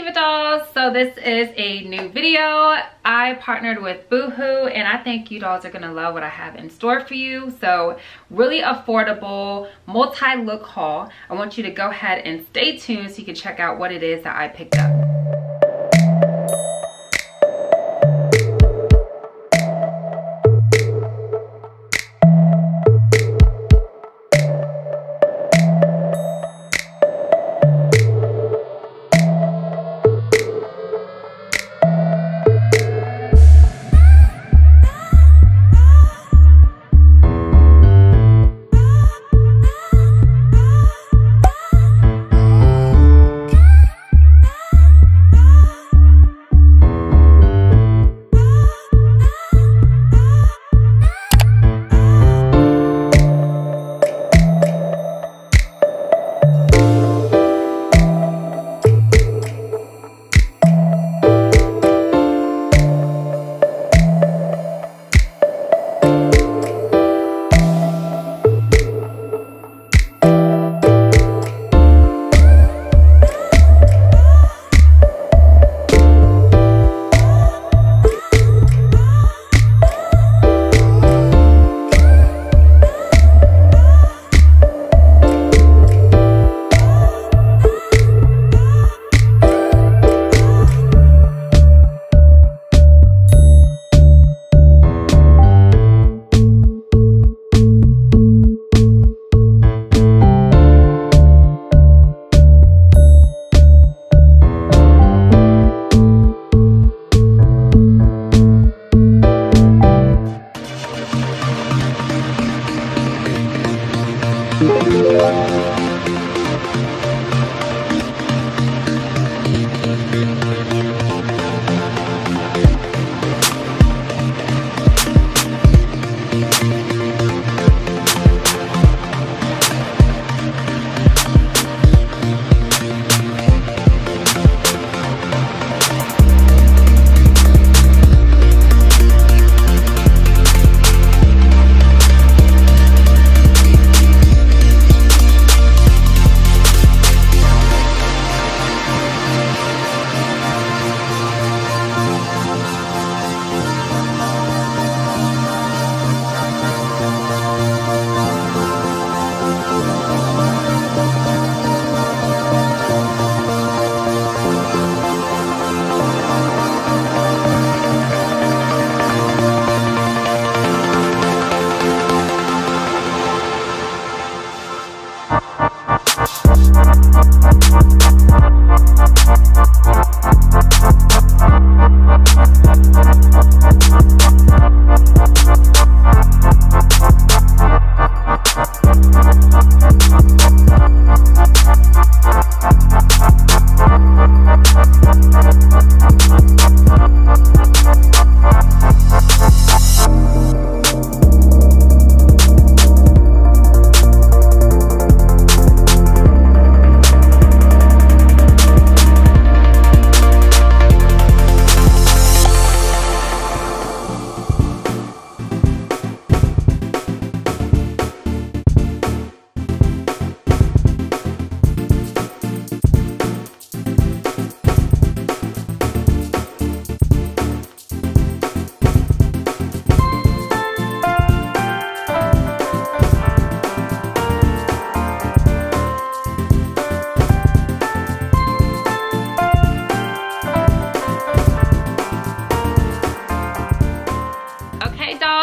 Diva dolls, so this is a new video. I partnered with Boohoo and I think you dolls are gonna love what I have in store for you. So really affordable multi-look haul. I want you to go ahead and stay tuned so you can check out what it is that I picked up.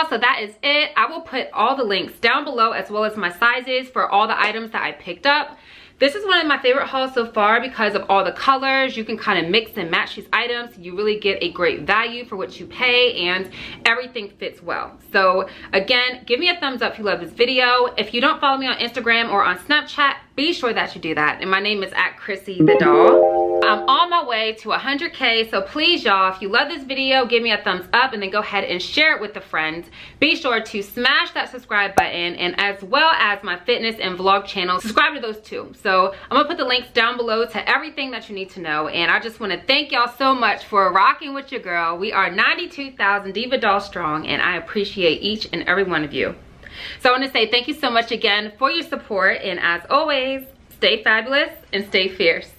So that is it. I will put all the links down below as well as my sizes for all the items that I picked up. This is one of my favorite hauls so far because of all the colors. You can kind of mix and match these items. You really get a great value for what you pay and everything fits well. So again, give me a thumbs up if you love this video. If you don't follow me on Instagram or on Snapchat, be sure that you do that. And my name is @ChryssyTheDoll. I'm on my way to 100K, so please y'all, if you love this video, give me a thumbs up and then go ahead and share it with a friend. Be sure to smash that subscribe button, and as well as my fitness and vlog channel, subscribe to those too. So I'm gonna put the links down below to everything that you need to know, and I just wanna thank y'all so much for rocking with your girl. We are 92,000 Diva Doll strong, and I appreciate each and every one of you. So I wanna say thank you so much again for your support, and as always, stay fabulous and stay fierce.